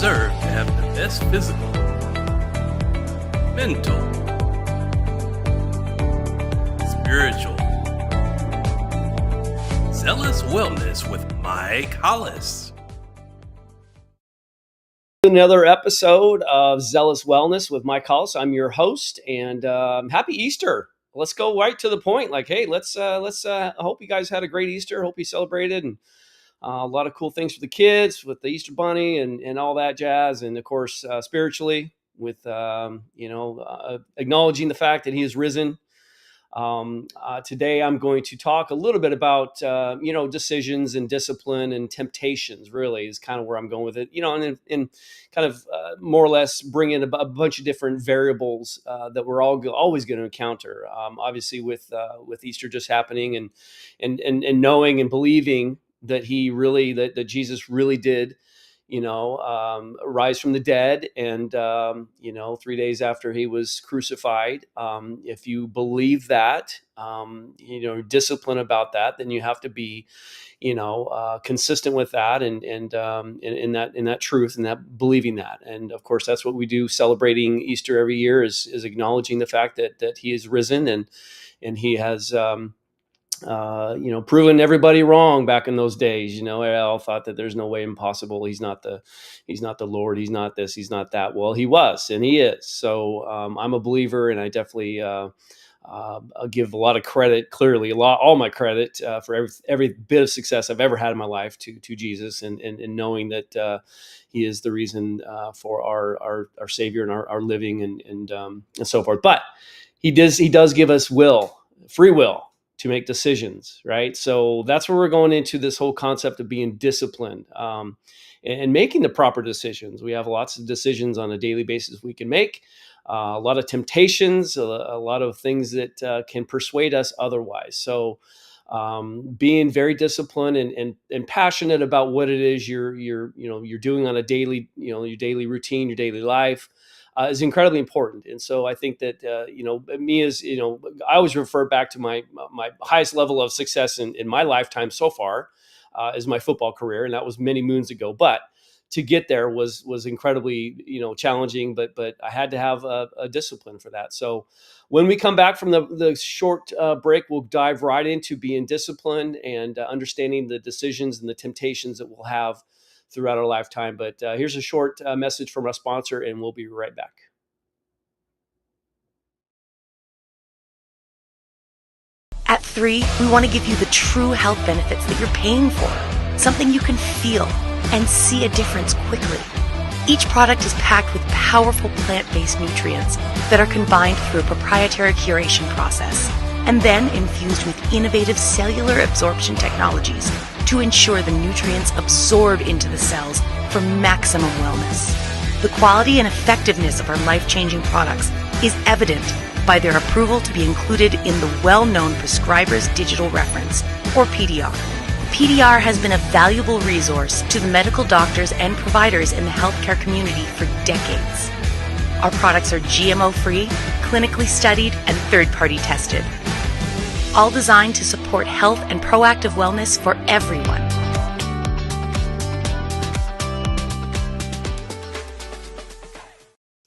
deserve to have the best physical, mental, spiritual, Zealous Wellness with Mike Hollis. Another episode of Zealous Wellness with Mike Hollis. I'm your host, and happy Easter. Let's go right to the point. Like, hey, let's. I hope you guys had a great Easter. Hope you celebrated, and a lot of cool things for the kids with the Easter Bunny and all that jazz. And of course, spiritually with acknowledging the fact that He is risen. Today, I'm going to talk a little bit about, decisions and discipline and temptations, really is kind of where I'm going with it, and kind of more or less bring in a bunch of different variables that we're always going to encounter. Obviously, with Easter just happening and knowing and believing that that Jesus really did rise from the dead. And, 3 days after He was crucified, if you believe that, discipline about that, then you have to be, consistent with that and in that truth and that believing that. And of course, that's what we do celebrating Easter every year is acknowledging the fact that He is risen and He has, proven everybody wrong back in those days. They all thought that there's no way impossible. He's not the Lord. He's not this. He's not that. Well, He was, and He is. So I'm a believer, and I definitely I'll give a lot of credit. Clearly, all my credit for every bit of success I've ever had in my life to Jesus, and knowing that He is the reason for our Savior and our living and so forth. But He does give us free will to make decisions, right? So that's where we're going into this whole concept of being disciplined and making the proper decisions. We have lots of decisions on a daily basis we can make, a lot of temptations, a lot of things that can persuade us otherwise. So being very disciplined and passionate about what it is you're doing on a daily, your daily routine, your daily life. Is incredibly important. And so I think that, me as, I always refer back to my highest level of success in my lifetime so far is my football career. And that was many moons ago, but to get there was incredibly, challenging, but I had to have a discipline for that. So when we come back from the short break, we'll dive right into being disciplined and understanding the decisions and the temptations that we'll have throughout our lifetime. But here's a short message from our sponsor, and we'll be right back. At 3, we want to give you the true health benefits that you're paying for, something you can feel and see a difference quickly. Each product is packed with powerful plant-based nutrients that are combined through a proprietary curation process and then infused with innovative cellular absorption technologies to ensure the nutrients absorb into the cells for maximum wellness. The quality and effectiveness of our life-changing products is evident by their approval to be included in the well-known Prescriber's Digital Reference, or PDR. PDR has been a valuable resource to the medical doctors and providers in the healthcare community for decades. Our products are GMO-free, clinically studied, and third-party tested, all designed to support health and proactive wellness for everyone.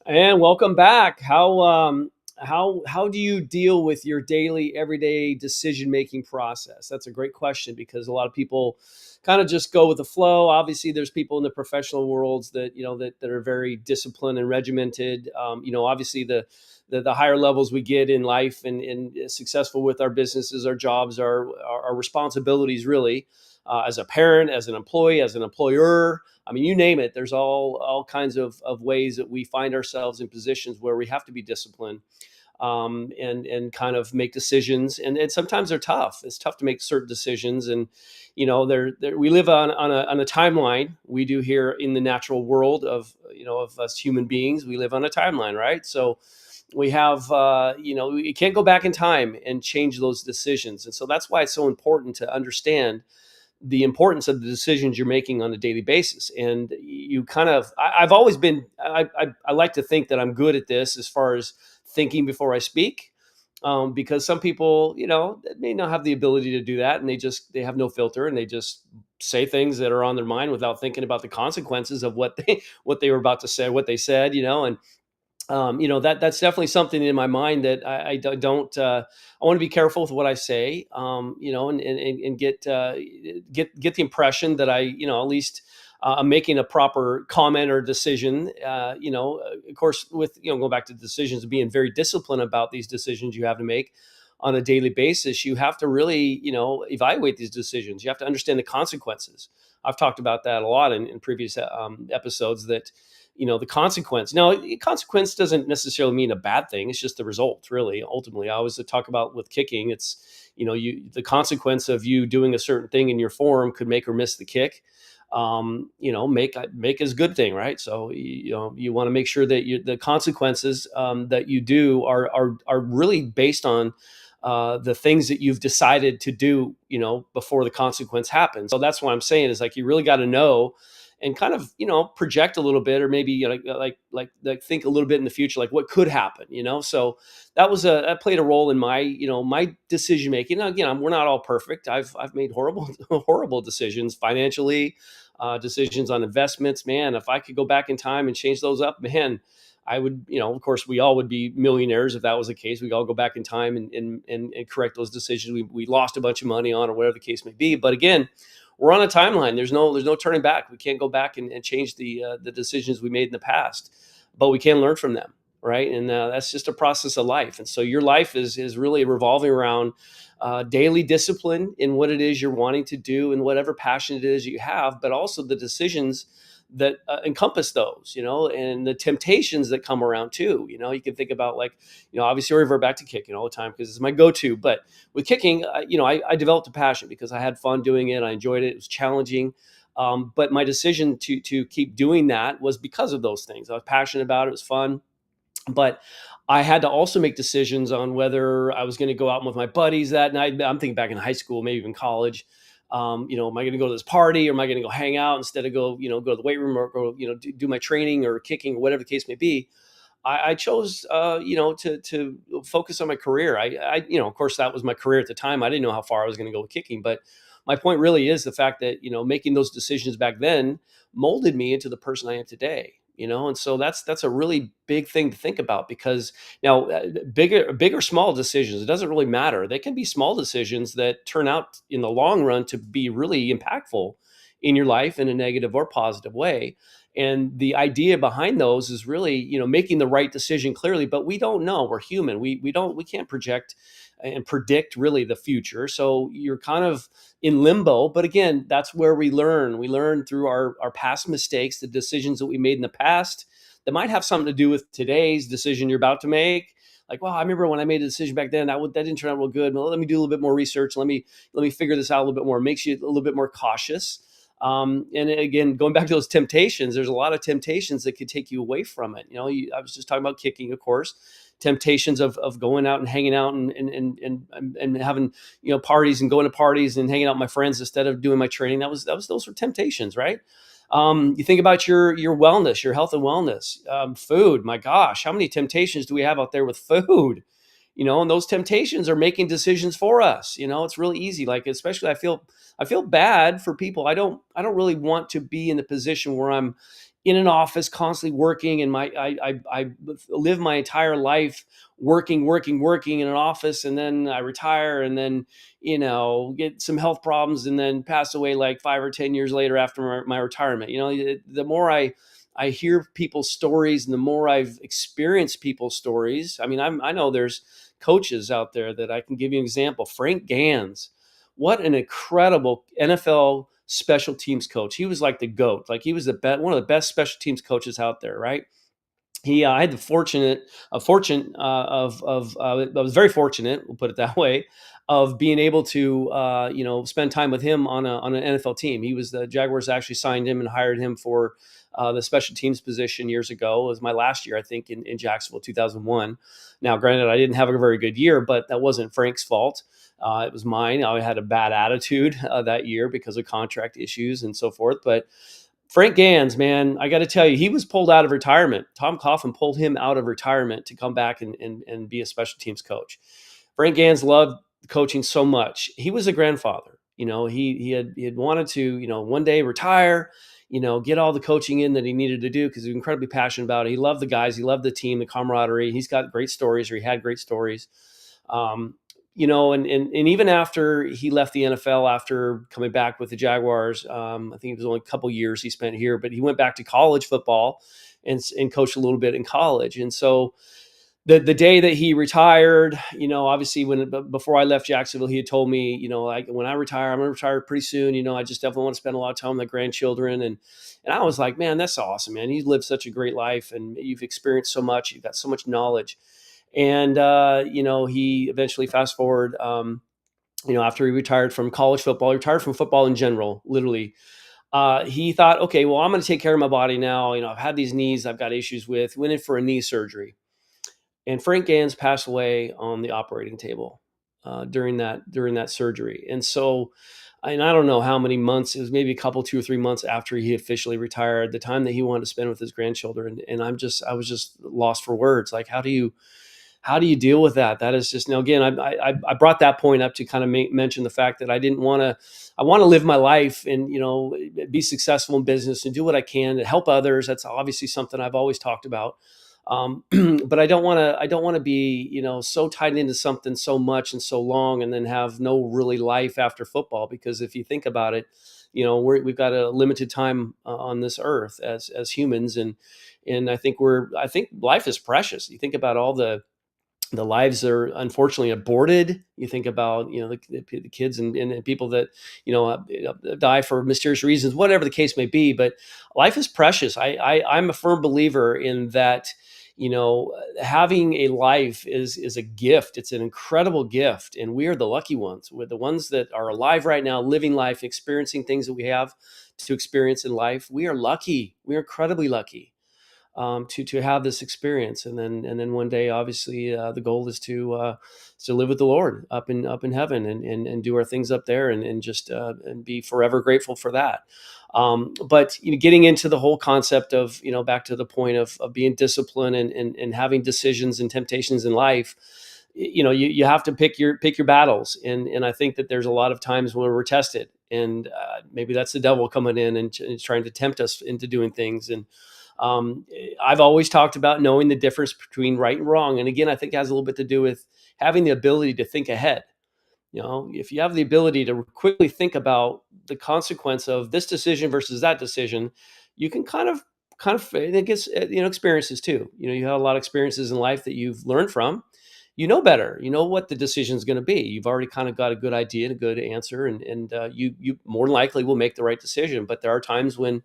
And welcome back. How do you deal with your daily, everyday decision-making process? That's a great question because a lot of people kind of just go with the flow. Obviously, there's people in the professional worlds that that are very disciplined and regimented. Obviously the higher levels we get in life and successful with our businesses, our jobs, our responsibilities, really, as a parent, as an employee, as an employer. I mean, you name it. There's all kinds of ways that we find ourselves in positions where we have to be disciplined and kind of make decisions. And sometimes they're tough. It's tough to make certain decisions. And, we live on a timeline. We do here in the natural world of us human beings. We live on a timeline, right? So we have, you can't go back in time and change those decisions. And so that's why it's so important to understand the importance of the decisions you're making on a daily basis. And I've always been, I like to think that I'm good at this as far as thinking before I speak. Because some people, may not have the ability to do that, and they have no filter, and they just say things that are on their mind without thinking about the consequences of what they were about to say, what they said, and that's definitely something in my mind that don't. I want to be careful with what I say, and get the impression that at least I'm making a proper comment or decision. Of course, with going back to decisions, being very disciplined about these decisions you have to make on a daily basis. You have to really, evaluate these decisions. You have to understand the consequences. I've talked about that a lot in previous episodes. That the consequence. Now, consequence doesn't necessarily mean a bad thing. It's just the result, really. Ultimately, I always talk about with kicking. It's the consequence of you doing a certain thing in your form could make or miss the kick. Make is a good thing, right? So you want to make sure that the consequences that you do are really based on the things that you've decided to do, before the consequence happens. So that's what I'm saying is like you really got to know and kind of project a little bit, or maybe like think a little bit in the future, like what could happen. So that played a role in my decision making. Now, again, we're not all perfect. I've made horrible horrible decisions financially, decisions on investments. Man, if I could go back in time and change those up, man, I would, of course, we all would be millionaires if that was the case. We all go back in time and correct those decisions we lost a bunch of money on, or whatever the case may be. But again, we're on a timeline. There's no turning back. We can't go back and change the decisions we made in the past, but we can learn from them, right? And that's just a process of life. And so your life is really revolving around daily discipline in what it is you're wanting to do and whatever passion it is you have, but also the decisions that encompass those, and the temptations that come around too. You can think about obviously I revert back to kicking all the time because it's my go-to. But with kicking, I developed a passion because I had fun doing it. I enjoyed it. It was challenging. But my decision to keep doing that was because of those things. I was passionate about it. It was fun. But I had to also make decisions on whether I was going to go out with my buddies that night. I'm thinking back in high school, maybe even college. Am I going to go to this party, or am I going to go hang out instead of go to the weight room, or go, do my training or kicking or whatever the case may be? I chose, to focus on my career. Of course, that was my career at the time. I didn't know how far I was going to go with kicking, but my point really is the fact that, making those decisions back then molded me into the person I am today. And so that's a really big thing to think about, because now big or small decisions, it doesn't really matter. They can be small decisions that turn out in the long run to be really impactful in your life in a negative or positive way. And the idea behind those is really, making the right decision clearly, but we don't know. We're human. We can't project and predict really the future. So you're kind of in limbo. But again, that's where we learn. We learn through our past mistakes, the decisions that we made in the past that might have something to do with today's decision you're about to make. Like, well, I remember when I made a decision back then, that didn't turn out real good. Well, let me do a little bit more research. Let me figure this out a little bit more. It makes you a little bit more cautious. And again, going back to those temptations, there's a lot of temptations that could take you away from it. I was just talking about kicking, of course, temptations of going out and hanging out and having, parties and going to parties and hanging out with my friends instead of doing my training. Those were temptations, right? You think about your wellness, your health and wellness, food. My gosh, how many temptations do we have out there with food? And those temptations are making decisions for us. It's really easy. Like, especially I feel bad for people. I don't really want to be in the position where I'm in an office constantly working, and I live my entire life working in an office, and then I retire, and then get some health problems, and then pass away like 5 or 10 years later after my retirement. The more I hear people's stories, and the more I've experienced people's stories. I mean, I know there's coaches out there that I can give you an example. Frank Gans, what an incredible NFL special teams coach. He was like the GOAT. Like, he was one of the best special teams coaches out there, right? I had the fortune of I was very fortunate, we'll put it that way, of being able to spend time with him on an NFL team. The Jaguars actually signed him and hired him for the special teams position years ago. It was my last year, I think, in Jacksonville, 2001. Now, granted, I didn't have a very good year, but that wasn't Frank's fault. It was mine. I had a bad attitude that year because of contract issues and so forth. But Frank Gans, man, I got to tell you, he was pulled out of retirement. Tom Coughlin pulled him out of retirement to come back and be a special teams coach. Frank Gans loved coaching so much. He was a grandfather. He had wanted to, one day retire, get all the coaching in that he needed to do because he was incredibly passionate about it. He loved the guys, he loved the team, the camaraderie. He's got great stories, or he had great stories. And even after he left the NFL, after coming back with the Jaguars, I think it was only a couple years he spent here, but he went back to college football and coached a little bit in college. And so the day that he retired, obviously before I left Jacksonville, he had told me, like, when I retire, I'm going to retire pretty soon. I just definitely want to spend a lot of time with my grandchildren. And I was like, man, that's awesome, man. You've lived such a great life and you've experienced so much. You've got so much knowledge. And, he eventually, fast forward, after he retired from college football, he retired from football in general, literally. He thought, okay, well, I'm going to take care of my body now. I've had these knees I've got issues with. Went in for a knee surgery. And Frank Gans passed away on the operating table during that surgery. And so, and I don't know how many months, it was maybe a couple, 2 or 3 months after he officially retired, the time that he wanted to spend with his grandchildren. And I was just lost for words. Like, how do you deal with that? That is just, now again, I brought that point up to kind of mention the fact that I want to live my life and, be successful in business and do what I can to help others. That's obviously something I've always talked about. But I don't want to be, so tied into something so much and so long and then have no really life after football. Because if you think about it, we've got a limited time on this earth as humans. And I think life is precious. You think about all the lives that are unfortunately aborted. You think about, the kids and people that, die for mysterious reasons, whatever the case may be, but life is precious. I'm a firm believer in that. Having a life is a gift. It's an incredible gift. And we are the lucky ones. We're the ones that are alive right now, living life, experiencing things that we have to experience in life. We are lucky. We are incredibly lucky to have this experience. And then one day, obviously, the goal is to live with the Lord up in heaven and do our things up there and just and be forever grateful for that. But getting into the whole concept of, back to the point of being disciplined and having decisions and temptations in life, you have to pick your battles. And I think that there's a lot of times when we're tested, and maybe that's the devil coming in and trying to tempt us into doing things. And I've always talked about knowing the difference between right and wrong. And again, I think it has a little bit to do with having the ability to think ahead. If you have the ability to quickly think about the consequence of this decision versus that decision, you can kind of, and it gets, experiences too. You have a lot of experiences in life that you've learned from. Better. You know what the decision is going to be. You've already kind of got a good idea and a good answer, and you more than likely will make the right decision. But there are times when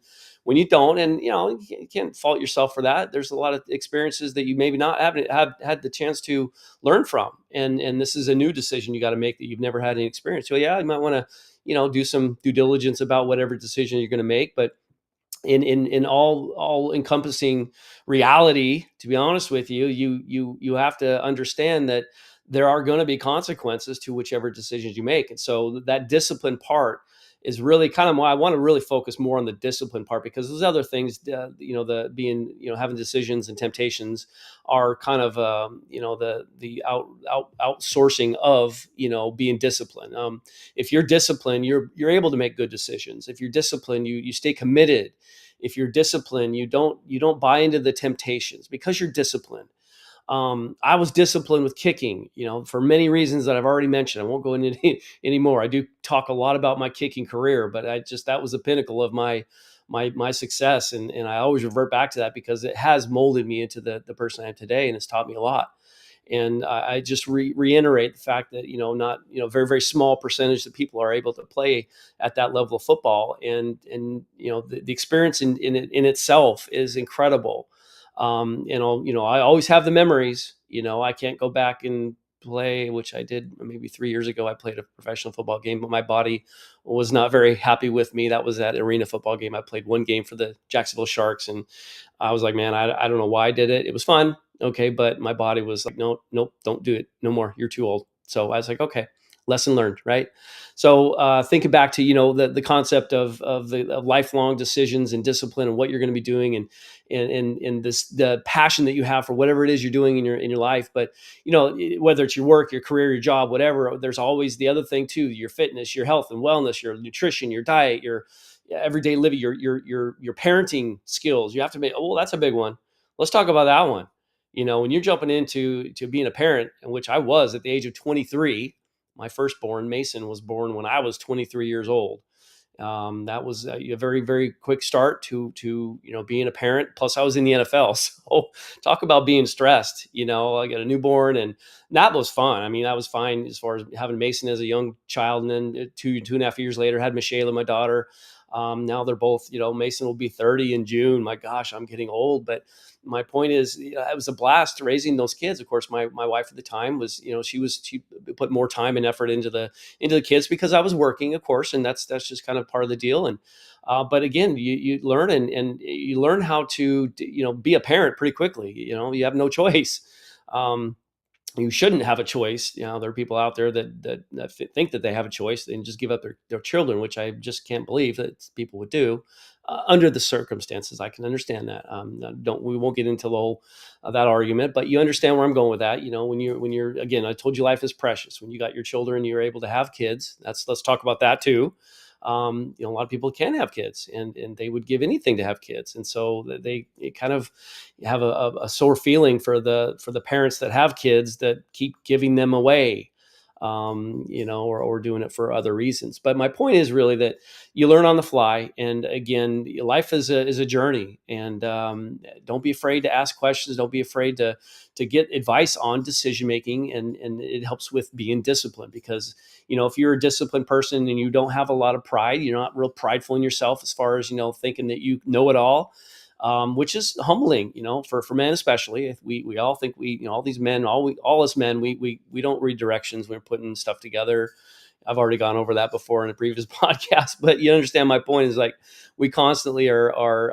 you don't, and you can't fault yourself for that. There's a lot of experiences that you maybe not have had the chance to learn from, and this is a new decision you got to make that you've never had any experience. So yeah, you might want to do some due diligence about whatever decision you're going to make, but in all encompassing reality, to be honest with you, you have to understand that there are going to be consequences to whichever decisions you make. And so that discipline part is really kind of why I want to really focus more on the discipline part, because those other things, the being, having decisions and temptations are kind of, the outsourcing of, being disciplined. If you're disciplined, you're able to make good decisions. If you're disciplined, you stay committed. If you're disciplined, you don't buy into the temptations because you're disciplined. I was disciplined with kicking, for many reasons that I've already mentioned. I won't go into anymore. I do talk a lot about my kicking career, but that was the pinnacle of my success. And I always revert back to that because it has molded me into the person I am today. And it's taught me a lot. And I just reiterate the fact that, not, very, very small percentage of people are able to play at that level of football. And the experience in itself is incredible. I always have the memories. I can't go back and play, which I did maybe 3 years ago. I played a professional football game, but my body was not very happy with me. That was that arena football game. I played one game for the Jacksonville Sharks, and I was like, man, I don't know why I did it. It was fun. Okay. But my body was like, no, nope, don't do it. No more. You're too old. So I was like, okay, lesson learned. Right. So thinking back to, the concept of lifelong decisions and discipline and what you're going to be doing. and this, the passion that you have for whatever it is you're doing in your life. But whether it's your work, your career, your job, whatever, there's always the other thing too: your fitness, your health and wellness, your nutrition, your diet, your everyday living, your parenting skills. You have to make. Oh, well, that's a big one. Let's talk about that one. When you're jumping into being a parent, in which I was at the age of 23. My firstborn, Mason, was born when I was 23 years old. That was a very, very quick start to being a parent. Plus, I was in the NFL, so talk about being stressed. I got a newborn, and that was fun. I mean, that was fine as far as having Mason as a young child, and then 2.5 years later, had Michelle, my daughter. Now they're both, Mason will be 30 in June. My gosh, I'm getting old, but my point is, it was a blast raising those kids. Of course, my wife at the time was, she put more time and effort into the kids because I was working, of course, and that's just kind of part of the deal. And but again, you learn and you learn how to be a parent pretty quickly. You have no choice. You shouldn't have a choice. There are people out there that think that they have a choice and just give up their children, which I just can't believe that people would do under the circumstances. I can understand that. We won't get into the whole that argument, but you understand where I'm going with that. When you're again, I told you life is precious. When you got your children, you're able to have kids. Let's talk about that too. A lot of people can have kids, and they would give anything to have kids, and so they kind of have a sore feeling for the parents that have kids that keep giving them away, or doing it for other reasons. But my point is really that you learn on the fly, and again, life is a journey, and don't be afraid to ask questions. Don't be afraid to get advice on decision making, and it helps with being disciplined, because if you're a disciplined person and you don't have a lot of pride, you're not real prideful in yourself as far as thinking that you know it all. Which is humbling, for men especially. We all think all these men, all us men, we don't read directions when we're putting stuff together. I've already gone over that before in a previous podcast, but you understand my point is, like, we constantly are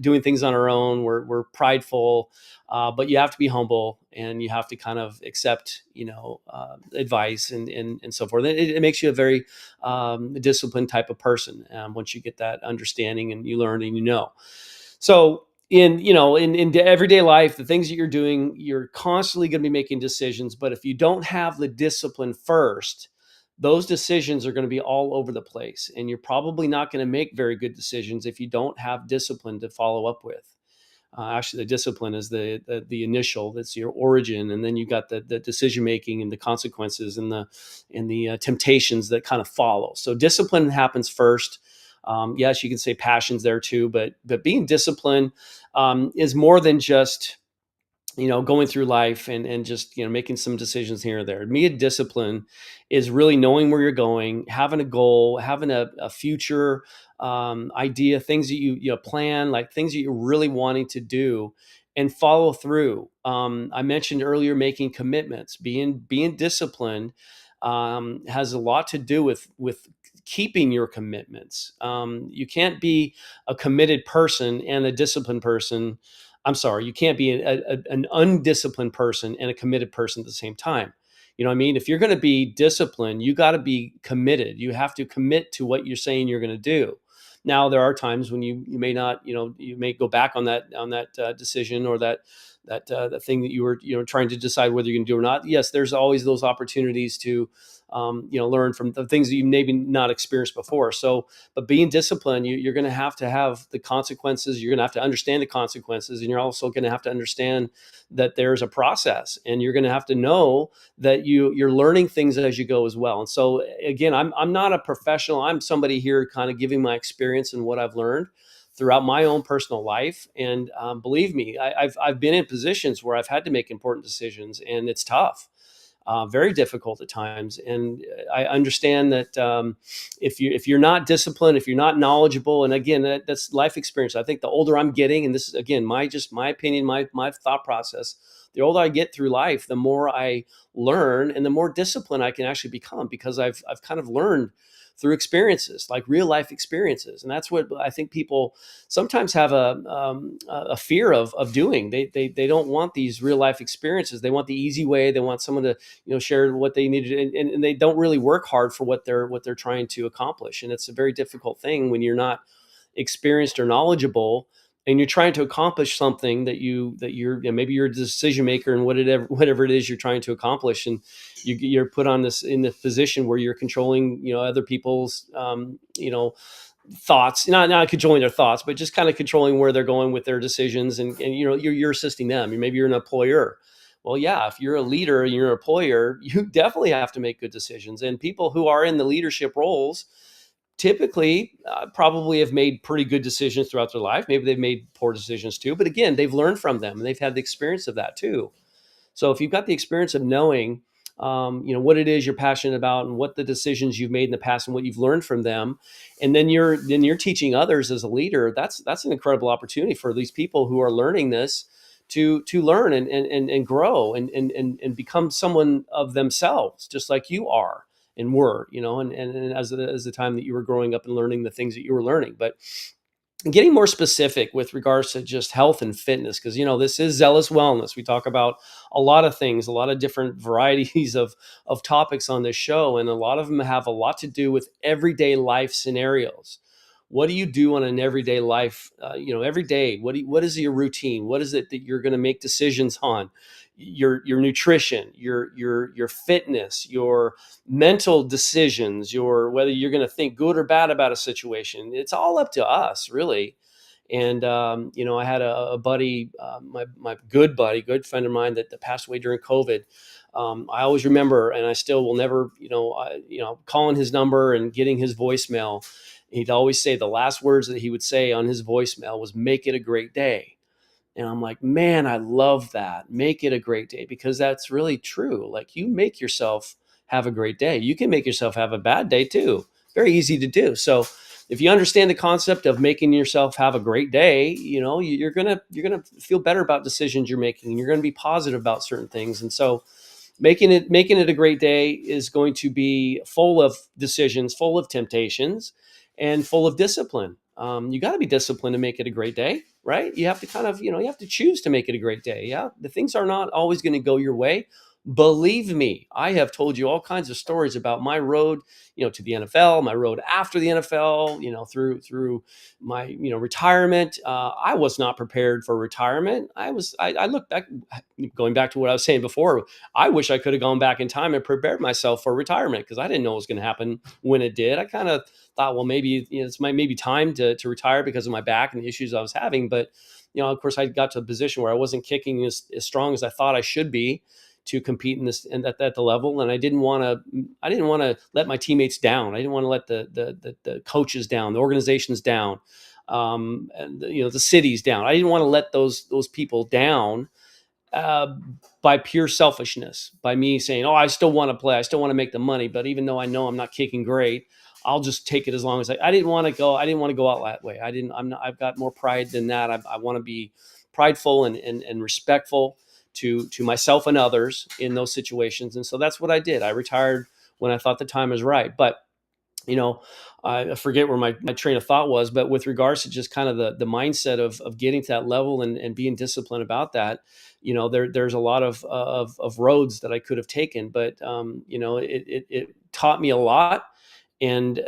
doing things on our own. We're prideful, but you have to be humble, and you have to kind of accept, advice and so forth. It makes you a very disciplined type of person once you get that understanding and you learn and So in everyday life, the things that you're doing, you're constantly going to be making decisions. But if you don't have the discipline first, those decisions are going to be all over the place, and you're probably not going to make very good decisions if you don't have discipline to follow up with. Actually, the discipline is the initial. That's your origin, and then you got the decision making and the consequences and the temptations that kind of follow. So discipline happens first. Yes, you can say passion's there too, but being disciplined is more than just going through life and just making some decisions here or there. Being discipline is really knowing where you're going, having a goal, having a future idea, things that you plan, like things that you're really wanting to do, and follow through. I mentioned earlier making commitments. Being disciplined has a lot to do with keeping your commitments. You can't be a committed person and a disciplined person. I'm sorry, you can't be an undisciplined person and a committed person at the same time. You know what I mean? If you're going to be disciplined, you got to be committed. You have to commit to what you're saying you're going to do. Now, there are times when you may not, you may go back on that decision, or that thing that you were trying to decide whether you're going to do or not. Yes, there's always those opportunities to learn from the things that you maybe not experienced before. So, but being disciplined, you're going to have the consequences. You're going to have to understand the consequences, and you're also going to have to understand that there's a process, and you're going to have to know that you're learning things as you go as well. And so, again, I'm not a professional. I'm somebody here kind of giving my experience and what I've learned throughout my own personal life. And believe me, I've been in positions where I've had to make important decisions, and it's tough. Very difficult at times, and I understand that if you're not disciplined, if you're not knowledgeable, and again, that's life experience. I think the older I'm getting, and this is again my opinion, my thought process. The older I get through life, the more I learn, and the more disciplined I can actually become, because I've kind of learned through experiences, like real life experiences. And that's what I think people sometimes have a fear of doing. They don't want these real life experiences. They want the easy way. They want someone to share what they need to do, and they don't really work hard for what they're trying to accomplish. And it's a very difficult thing when you're not experienced or knowledgeable. and you're trying to accomplish something that you're, maybe you're a decision maker and whatever it is you're trying to accomplish, and you're put on this in the position where you're controlling, other people's, thoughts, not controlling their thoughts, but just kind of controlling where they're going with their decisions, and you're assisting them. Maybe you're an employer. Well, yeah, if you're a leader and you're an employer, you definitely have to make good decisions. And people who are in the leadership roles typically probably have made pretty good decisions throughout their life. Maybe they've made poor decisions too, but again, they've learned from them and they've had the experience of that too. So if you've got the experience of knowing, what it is you're passionate about and what the decisions you've made in the past and what you've learned from them, and then you're teaching others as a leader, that's an incredible opportunity for these people who are learning this to learn and grow and become someone of themselves, just like you are and were, and as the time that you were growing up and learning the things that you were learning. But getting more specific with regards to just health and fitness, because this is Zealous Wellness. We talk about a lot of things, a lot of different varieties of topics on this show, and a lot of them have a lot to do with everyday life scenarios. What do you do on an everyday life, every day? What is your routine? What is it that you're going to make decisions on? Your nutrition, your fitness, your mental decisions, your whether you're going to think good or bad about a situation. It's all up to us, really. And I had a buddy, my good buddy, good friend of mine that passed away during COVID. I always remember, and I still will never, calling his number and getting his voicemail. He'd always say the last words that he would say on his voicemail was, "Make it a great day." And I'm like, man, I love that. Make it a great day, because that's really true. Like, you make yourself have a great day. You can make yourself have a bad day too. Very easy to do. So if you understand the concept of making yourself have a great day, you're gonna feel better about decisions you're making. You're gonna be positive about certain things. And so making it a great day is going to be full of decisions, full of temptations, and full of discipline. You got to be disciplined to make it a great day, right? You have to kind of, you have to choose to make it a great day. Yeah, the things are not always going to go your way. Believe me, I have told you all kinds of stories about my road, to the NFL, my road after the NFL, through my, retirement. I was not prepared for retirement. I look back, going back to what I was saying before. I wish I could have gone back in time and prepared myself for retirement, because I didn't know it was going to happen when it did. I kind of thought, well, maybe it's maybe time to retire because of my back and the issues I was having. But of course, I got to a position where I wasn't kicking as strong as I thought I should be to compete in this and at the level. And I didn't want to let my teammates down. I didn't want to let the coaches down, the organizations down, and the cities down. I didn't want to let those people down uh, by pure selfishness, by me saying, "Oh, I still want to play. I still want to make the money, but even though I know I'm not kicking great, I'll just take it as long as I didn't want to go. I didn't want to go out that way. I didn't. I'm not. I've got more pride than that. I want to be prideful and respectful to myself and others in those situations. And so that's what I did. I retired when I thought the time was right. But you know, I forget where my train of thought was, but with regards to just kind of the mindset of getting to that level and being disciplined about that, there's a lot of roads that I could have taken, but it taught me a lot. And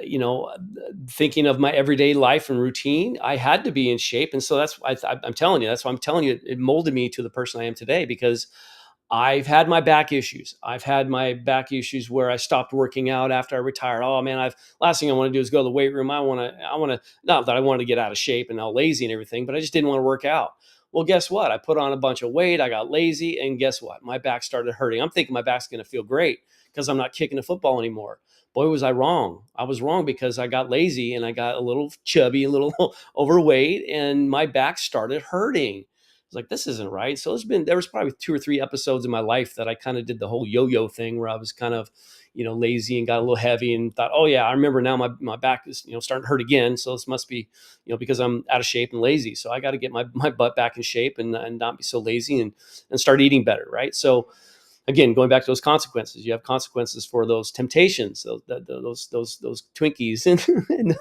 thinking of my everyday life and routine, I had to be in shape, and so I'm telling you. That's why I'm telling you, it molded me to the person I am today, because I've had my back issues. I've had my back issues where I stopped working out after I retired. Oh man, last thing I want to do is go to the weight room. I want to, not that I wanted to get out of shape and all lazy and everything, but I just didn't want to work out. Well, guess what? I put on a bunch of weight. I got lazy, and guess what? My back started hurting. I'm thinking my back's going to feel great because I'm not kicking the football anymore. Boy, was I wrong. I was wrong, because I got lazy and I got a little chubby, a little overweight, and my back started hurting. Was like, this isn't right. So there was probably 2 or 3 episodes in my life that I kind of did the whole yo-yo thing, where I was kind of, lazy and got a little heavy and thought, oh yeah, I remember now my back is, starting to hurt again. So this must be, because I'm out of shape and lazy. So I got to get my butt back in shape and not be so lazy and start eating better. Right. So again, going back to those consequences, you have consequences for those temptations, those Twinkies and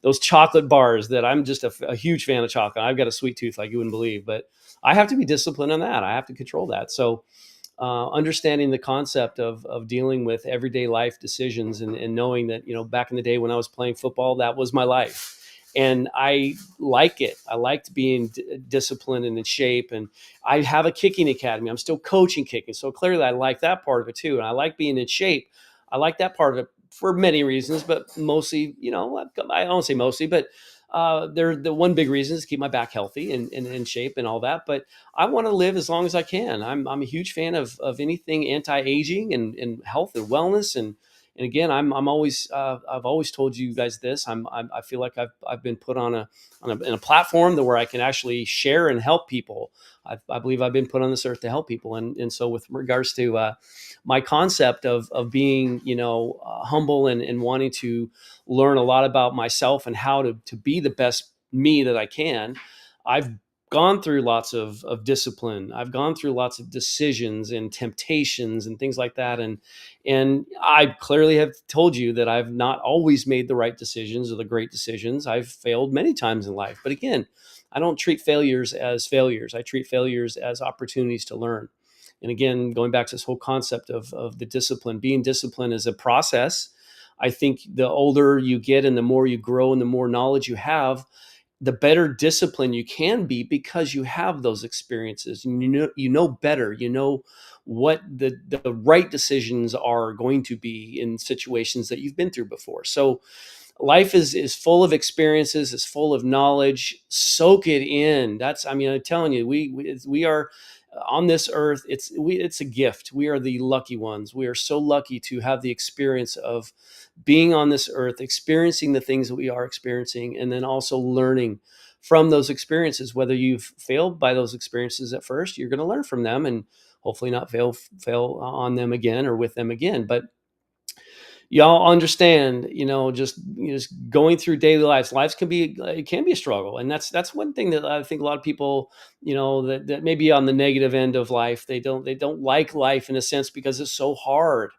those chocolate bars that I'm just a huge fan of chocolate. I've got a sweet tooth like you wouldn't believe, but I have to be disciplined on that. I have to control that. So understanding the concept of dealing with everyday life decisions and knowing that, back in the day when I was playing football, that was my life. and I like it. I liked being disciplined and in shape. And I have a kicking academy. I'm still coaching kicking, so clearly I like that part of it too. And I like being in shape. I like that part of it for many reasons, but mostly, I don't say mostly, but they're the one big reason is to keep my back healthy and in shape and all that. But I want to live as long as I can. I'm a huge fan of anything anti-aging and health and wellness. And again, I'm always I've always told you guys this. I feel like I've been put in a platform where I can actually share and help people. I believe I've been put on this earth to help people. And so with regards to my concept of being, humble and wanting to learn a lot about myself and how to be the best me that I can, I've gone through lots of discipline. I've gone through lots of decisions and temptations and things like that. And I clearly have told you that I've not always made the right decisions or the great decisions. I've failed many times in life. But again, I don't treat failures as failures. I treat failures as opportunities to learn. And again, going back to this whole concept of the discipline, being disciplined is a process. I think the older you get and the more you grow and the more knowledge you have, the better discipline you can be because you have those experiences. And you know better. You know what the right decisions are going to be in situations that you've been through before. So life is full of experiences, is full of knowledge. Soak it in. I'm telling you, we are on this earth. It's a gift. We are the lucky ones. We are so lucky to have the experience of being on this earth, experiencing the things that we are experiencing, and then also learning from those experiences. Whether you've failed by those experiences at first, you're going to learn from them and hopefully not fail on them again or with them again. But y'all understand, just going through daily lives it can be a struggle. And that's one thing that I think a lot of people, that may be on the negative end of life. They don't like life in a sense because it's so hard.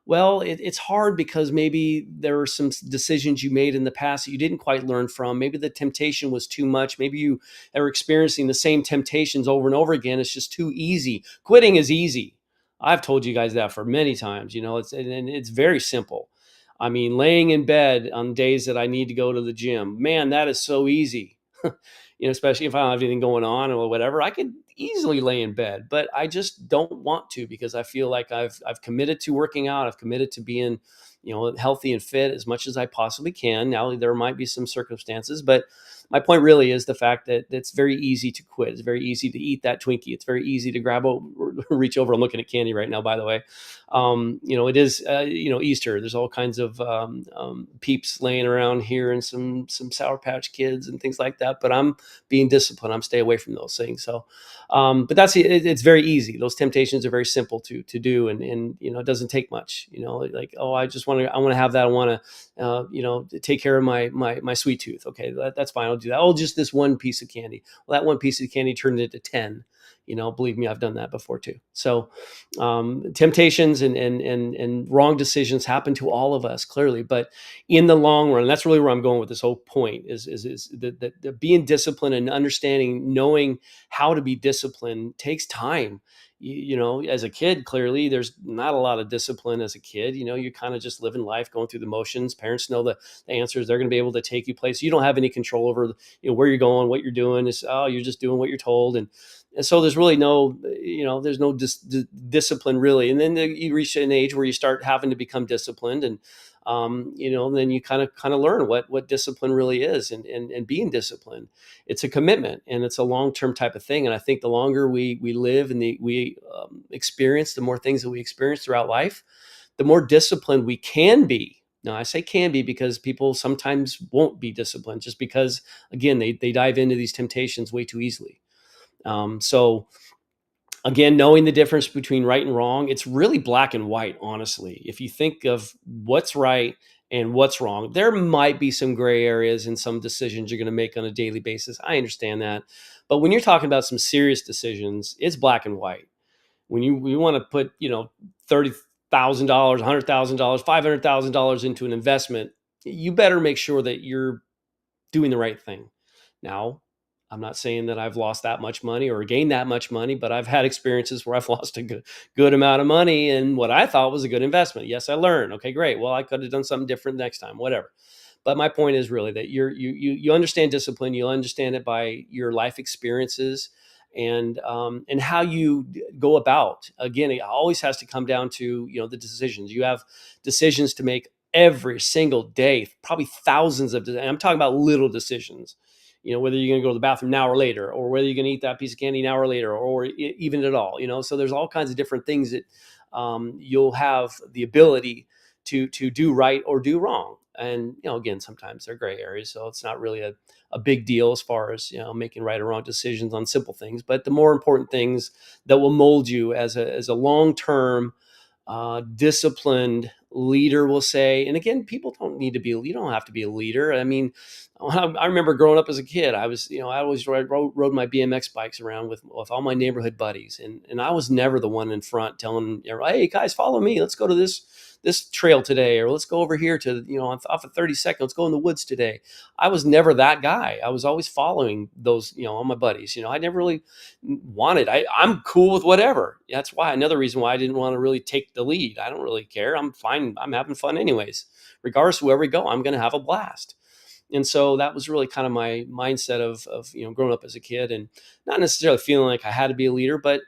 Well, it's hard because maybe there were some decisions you made in the past that you didn't quite learn from. Maybe the temptation was too much. Maybe you are experiencing the same temptations over and over again. It's just too easy. Quitting is easy. I've told you guys that for many times. It's very simple. I mean, laying in bed on days that I need to go to the gym, man, that is so easy. Especially if I don't have anything going on or whatever, I could easily lay in bed, but I just don't want to because I feel like I've committed to working out. I've committed to being, healthy and fit as much as I possibly can. Now there might be some circumstances, but my point really is the fact that it's very easy to quit. It's very easy to eat that Twinkie. It's very easy to reach over. I'm looking at candy right now, by the way. It is, Easter. There's all kinds of peeps laying around here and some Sour Patch Kids and things like that. But I'm being disciplined. I'm stay away from those things. So, but it's very easy. Those temptations are very simple to do, and it doesn't take much. Like, oh, I want to have that. I want to take care of my sweet tooth. Okay, that's fine. I'll do that. Oh, just this one piece of candy. Well, that one piece of candy turned into 10. Believe me, I've done that before too. So temptations and wrong decisions happen to all of us, clearly. But in the long run, that's really where I'm going with this whole point is the being disciplined and understanding, knowing how to be disciplined takes time. As a kid, clearly there's not a lot of discipline as a kid. You're kind of just living life, going through the motions. Parents know the answers. They're going to be able to take you places. You don't have any control over, where you're going, what you're doing. You're just doing what you're told. And so there's really there's no discipline really. And then you reach an age where you start having to become disciplined, and then you kind of learn what discipline really is, and being disciplined. It's a commitment, and it's a long-term type of thing. And I think the longer we live and we experience, the more things that we experience throughout life, the more disciplined we can be. Now, I say can be because people sometimes won't be disciplined just because, again, they dive into these temptations way too easily. So again, knowing the difference between right and wrong, it's really black and white, honestly. If you think of what's right and what's wrong, there might be some gray areas in some decisions you're going to make on a daily basis. I understand that. But when you're talking about some serious decisions, it's black and white. When you want to put, $30,000, $100,000, $500,000 into an investment, you better make sure that you're doing the right thing. Now, I'm not saying that I've lost that much money or gained that much money, but I've had experiences where I've lost a good amount of money in what I thought was a good investment. Yes, I learned. Okay, great. Well, I could have done something different next time, whatever. But my point is really that you understand discipline. You understand it by your life experiences and how you go about. Again, it always has to come down to the decisions. You have decisions to make every single day, probably thousands of. I'm talking about little decisions. Whether you're going to go to the bathroom an hour later, or whether you're going to eat that piece of candy an hour later, or even at all. So there's all kinds of different things that you'll have the ability to do right or do wrong. And again, sometimes they're gray areas, so it's not really a big deal as far as making right or wrong decisions on simple things. But the more important things that will mold you as a long-term disciplined leader, will say. And again, people don't need to be. You don't have to be a leader. I mean, I remember growing up as a kid. I always rode my BMX bikes around with all my neighborhood buddies, and I was never the one in front telling everybody, "Hey guys, follow me. Let's go to this trail today, or let's go over here to off of 32nd. Let's go in the woods today." I was never that guy. I was always following those all my buddies. I never really wanted. I'm cool with whatever. That's why another reason why I didn't want to really take the lead. I don't really care. I'm fine. I'm having fun anyways. Regardless of where we go, I'm going to have a blast. And so that was really kind of my mindset of growing up as a kid, and not necessarily feeling like I had to be a leader, but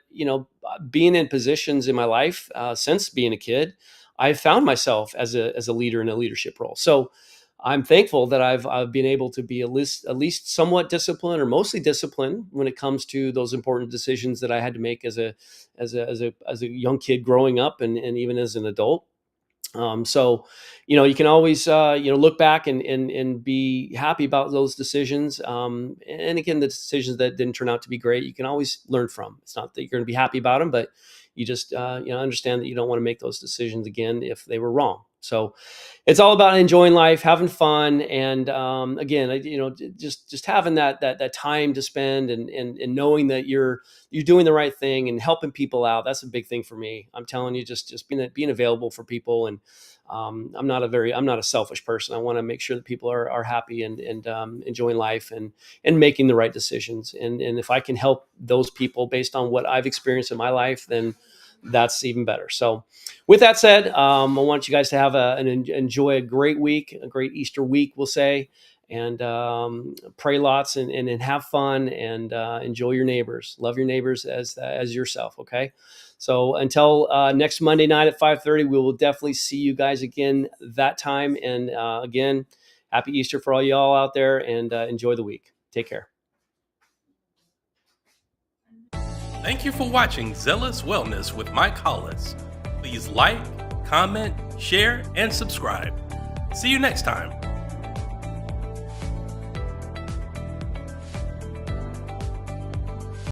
being in positions in my life since being a kid, I found myself as a leader in a leadership role. So I'm thankful that I've been able to be at least somewhat disciplined, or mostly disciplined, when it comes to those important decisions that I had to make as a young kid growing up, and even as an adult. So, you can always, look back and be happy about those decisions. And again, the decisions that didn't turn out to be great, you can always learn from. It's not that you're going to be happy about them, but you just, understand that you don't want to make those decisions again if they were wrong. So it's all about enjoying life, having fun. And, again, just having that time to spend and knowing that you're doing the right thing and helping people out. That's a big thing for me. I'm telling you, just being available for people. And I'm not a selfish person. I want to make sure that people are happy and enjoying life and making the right decisions. And if I can help those people based on what I've experienced in my life, then that's even better. So with that said, I want you guys to have enjoy a great week, a great Easter week, we'll say, and pray lots and have fun, and enjoy your neighbors. Love your neighbors as yourself. Okay. So until next Monday night at 5:30, we will definitely see you guys again that time. And again, happy Easter for all y'all out there, and enjoy the week. Take care. Thank you for watching Zealous Wellness with Mike Hollis. Please like, comment, share, and subscribe. See you next time.